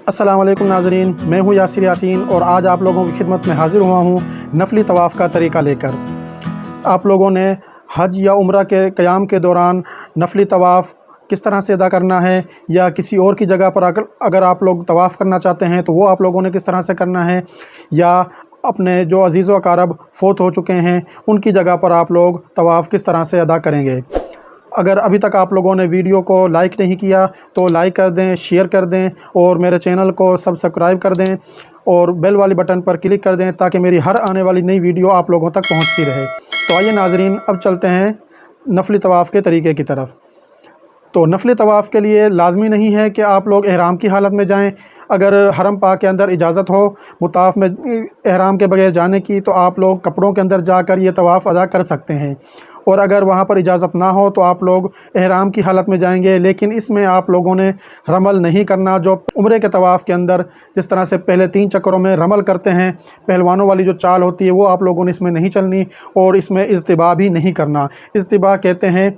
अस्सलाम वालेकुम नाज़रीन, मैं हूं यासिर यासीन और आज आप लोगों की खिदमत में हाज़िर हुआ हूं नफली तवाफ़ का तरीका लेकर। आप लोगों ने हज या उम्रा के क़याम के दौरान नफली तवाफ़ किस तरह से अदा करना है, या किसी और की जगह पर अगर आप लोग तवाफ़ करना चाहते हैं तो वो आप लोगों ने किस तरह से करना है, या अपने जो अज़ीज़ व अक़ारब फ़ौत हो चुके हैं उनकी जगह पर आप लोग तवाफ़ किस तरह से अदा करेंगे। अगर अभी तक आप लोगों ने वीडियो को लाइक नहीं किया तो लाइक कर दें, शेयर कर दें और मेरे चैनल को सब्सक्राइब कर दें और बेल वाली बटन पर क्लिक कर दें ताकि मेरी हर आने वाली नई वीडियो आप लोगों तक पहुंचती रहे। तो आइए नाज़रीन, अब चलते हैं नफली तवाफ़ के तरीके की तरफ। तो नफली तवाफ़ के लिए लाजमी नहीं है कि आप लोग एहराम की हालत में जाएं। अगर हरम पाक के अंदर इजाज़त हो मुताफ़ में एहराम के बगैर जाने की तो आप लोग कपड़ों के अंदर जाकर ये तवाफ़ अदा कर सकते हैं, और अगर वहाँ पर इजाज़त ना हो तो आप लोग एहराम की हालत में जाएंगे। लेकिन इसमें आप लोगों ने रमल नहीं करना। जो उम्रे के तवाफ़ के अंदर जिस तरह से पहले 3 चक्करों में रमल करते हैं, पहलवानों वाली जो चाल होती है वो आप लोगों ने इसमें नहीं चलनी, और इसमें इज्तिबा भी नहीं करना। इज्तिबा कहते हैं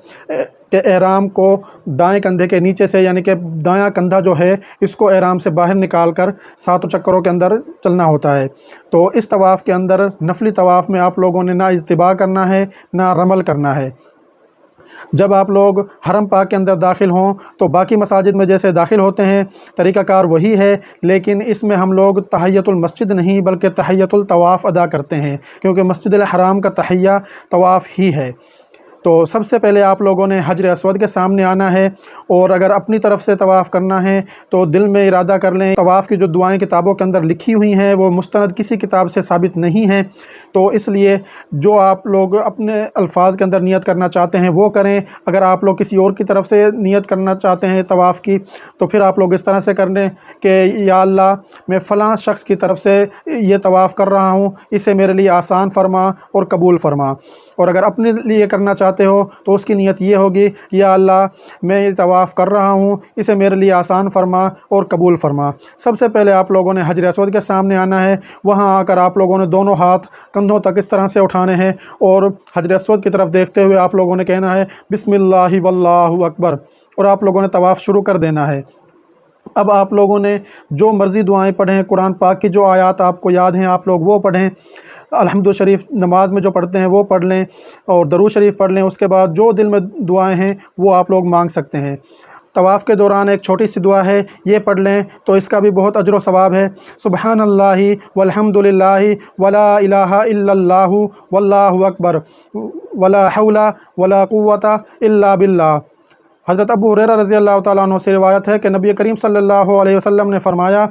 कि एहराम को दाएं कंधे के नीचे से, यानी कि दायां कंधा जो है इसको एहराम से बाहर निकाल कर 7 चक्करों के अंदर चलना होता है। तो इस तवाफ़ के अंदर नफली तवाफ़ में आप लोगों ने ना इज्तिबा करना है ना रमल करना है। जब आप लोग हरम पाक के अंदर दाखिल हों तो बाकी मसाजिद में जैसे दाखिल होते हैं तरीक़ाकार वही है, लेकिन इसमें हम लोग तहियतुल मस्जिद नहीं बल्कि तहियतुल तवाफ़ अदा करते हैं, क्योंकि मस्जिद हराम का तहिया तवाफ़ ही है। तो सबसे पहले आप लोगों ने हजर अस्वद के सामने आना है, और अगर अपनी तरफ से तवाफ़ करना है तो दिल में इरादा कर लें। तवाफ़ की जो दुआएं किताबों के अंदर लिखी हुई हैं वो मुस्तनद किसी किताब से साबित नहीं हैं, तो इसलिए जो आप लोग अपने अल्फाज के अंदर नियत करना चाहते हैं वो करें। अगर आप लोग किसी और की तरफ से नियत करना चाहते हैं तवाफ़ की तो फिर आप लोग इस तरह से कर लें कि या अल्लाह, मैं फ़लाँ शख्स की तरफ से ये तवाफ़ कर रहा हूँ, इसे मेरे लिए आसान फरमा और कबूल फरमा। और अगर अपने लिए करना चाहते हो तो उसकी नीयत ये होगी, या अल्लाह, मैं ये तवाफ़ कर रहा हूँ, इसे मेरे लिए आसान फरमा और कबूल फरमा। सबसे पहले आप लोगों ने हजर अस्वद के सामने आना है। वहाँ आकर आप लोगों ने दोनों हाथ कंधों तक इस तरह से उठाने हैं और हजर अस्वद की तरफ देखते हुए आप लोगों ने कहना है बिस्मिल्लाहि वल्लाहु अकबर, और आप लोगों ने तवाफ़ शुरू कर देना है। अब आप लोगों ने जो मर्ज़ी दुआएं पढ़ें, कुरान पाक की जो आयत आपको याद हैं आप लोग वो पढ़ें। अलहम्दु शरीफ नमाज में जो पढ़ते हैं वो पढ़ लें, और दरूद शरीफ पढ़ लें। उसके बाद जो दिल में दुआएं हैं वो आप लोग मांग सकते हैं। तवाफ़ के दौरान एक छोटी सी दुआ है, ये पढ़ लें तो इसका भी बहुत अजर व सवाब है। सुबहानल्लाहि वल्हम्दुलिल्लाहि वला इलाहा इल्लल्लाहु वल्लाहु अकबर वला हौला वला कुव्वता इल्ला बिल्लाह। हज़रत अबू हुरैरा रज़ी अल्लाह ताला अन्हु से रिवायत है कि नबी करीम सल्लल्लाहु अलैहि वसल्लम ने फरमाया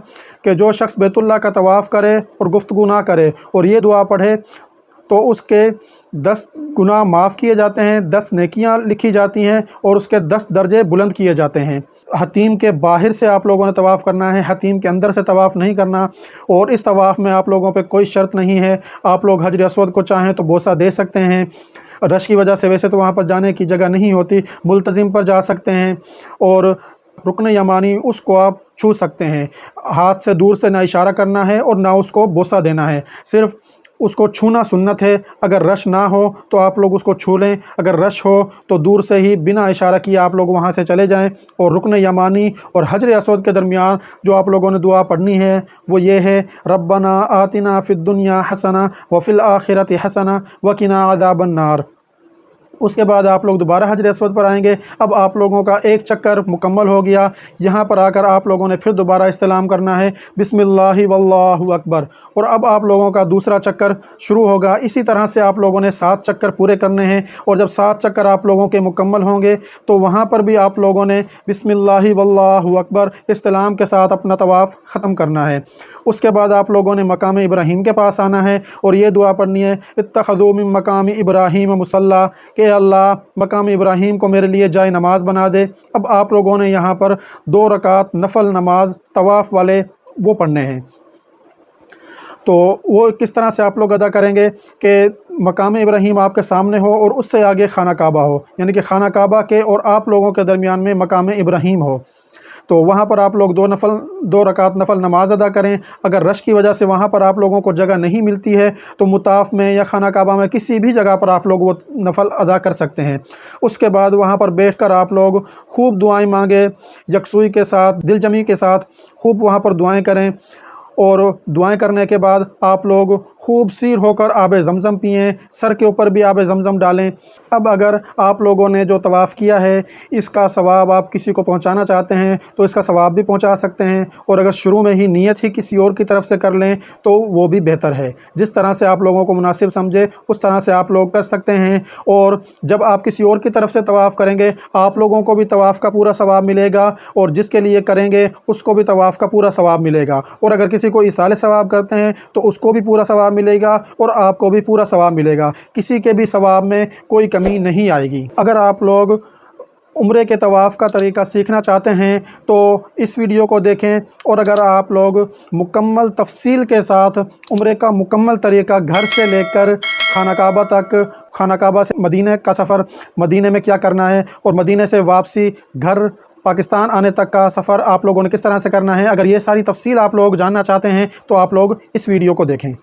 कि जो शख्स बैतुल्लाह का तवाफ़ करे और गुफ्तगू ना करे और ये दुआ पढ़े तो उसके 10 गुनाह माफ़ किए जाते हैं, 10 नेकियां लिखी जाती हैं और उसके 10 दर्जे बुलंद किए जाते हैं। हतीम के बाहर से आप लोगों ने तवाफ़ करना है, हतीम के अंदर से तवाफ़ नहीं करना। और इस तवाफ़ में आप लोगों पे कोई शर्त नहीं है। आप लोग हजर अस्वद को चाहें तो बोसा दे सकते हैं, रश की वजह से वैसे तो वहाँ पर जाने की जगह नहीं होती, मुल्तज़िम पर जा सकते हैं, और रुकन यमानी उसको आप छू सकते हैं। हाथ से दूर से ना इशारा करना है और ना उसको बोसा देना है, सिर्फ़ उसको छूना सुन्नत है। अगर रश ना हो तो आप लोग उसको छू लें, अगर रश हो तो दूर से ही बिना इशारा किए आप लोग वहाँ से चले जाएं। और रुकन यमानी और हजर अस्वद के दरमियान जो आप लोगों ने दुआ पढ़नी है वो ये है, रब्बना आतिना फिद दुनिया हसना व फिल आखिरति हसना व किना अज़ाबन नार। उसके बाद आप लोग दोबारा हजर अस्वद पर आएंगे। अब आप लोगों का एक चक्कर मुकम्मल हो गया। यहाँ पर आकर आप लोगों ने फिर दोबारा इस्तिलाम करना है बिस्मिल्लाहि वल्लाहु अकबर, और अब आप लोगों का दूसरा चक्कर शुरू होगा। इसी तरह से आप लोगों ने 7 चक्कर पूरे करने हैं, और जब 7 चक्कर आप लोगों के मुकम्मल होंगे तो वहाँ पर भी आप लोगों ने बिस्मिल्लाहि वल्लाहु अकबर इस्तिलाम के साथ अपना तवाफ़ ख़त्म करना है। उसके बाद आप लोगों ने मकाम इब्राहीम के पास आना है और ये दुआ पढ़नी है, इत्तख़ज़ू मिन मकाम इब्राहीम मुसल्ला, कि अल्लाह मकाम इब्राहीम को मेरे लिए जाए नमाज बना दे। अब आप लोगों ने यहाँ पर 2 रकात नफल नमाज तवाफ़ वाले वो पढ़ने हैं। तो वो किस तरह से आप लोग अदा करेंगे कि मकाम इब्राहीम आपके सामने हो और उससे आगे खाना काबा हो, यानी कि खाना काबा के और आप लोगों के दरमियान में मकाम इब्राहीम हो। तो वहाँ पर आप लोग 2 रकात नफल नमाज अदा करें। अगर रश की वजह से वहाँ पर आप लोगों को जगह नहीं मिलती है तो मुताफ में या खाना काबा में किसी भी जगह पर आप लोग वो नफल अदा कर सकते हैं। उसके बाद वहाँ पर बैठकर आप लोग खूब दुआएं मांगे, यकसुई के साथ, दिलजमी के साथ खूब वहाँ पर दुआएं करें। और दुआएं करने के बाद आप लोग खूब सीर होकर आब ज़मज़म पिएं, सर के ऊपर भी आब ज़मज़म डालें। अब अगर आप लोगों ने जो तवाफ़ किया है इसका सवाब आप किसी को पहुंचाना चाहते हैं तो इसका सवाब भी पहुंचा सकते हैं, और अगर शुरू में ही नीयत ही किसी और की तरफ से कर लें तो वो भी बेहतर है। जिस तरह से आप लोगों को मुनासिब समझे उस तरह से आप लोग कर सकते हैं। और जब आप किसी और की तरफ से तवाफ़ करेंगे आप लोगों को भी तवाफ़ का पूरा सवाब मिलेगा, और जिसके लिए करेंगे उसको भी तवाफ़ का पूरा सवाब मिलेगा। और अगर किसी को इसाले सवाब करते हैं तो उसको भी पूरा सवाब मिलेगा और आपको भी पूरा सवाब मिलेगा। किसी के भी सवाब में कोई कमी नहीं आएगी। अगर आप लोग उम्रे के तवाफ़ का तरीका सीखना चाहते हैं तो इस वीडियो को देखें, और अगर आप लोग मुकम्मल तफसील के साथ उम्रे का मुकम्मल तरीका घर से लेकर खाना काबा तक, खाना काबा से मदीने का सफ़र, मदीने में क्या करना है, और मदीने से वापसी घर पाकिस्तान आने तक का सफ़र आप लोगों ने किस तरह से करना है, अगर ये सारी तफसील आप लोग जानना चाहते हैं तो आप लोग इस वीडियो को देखें।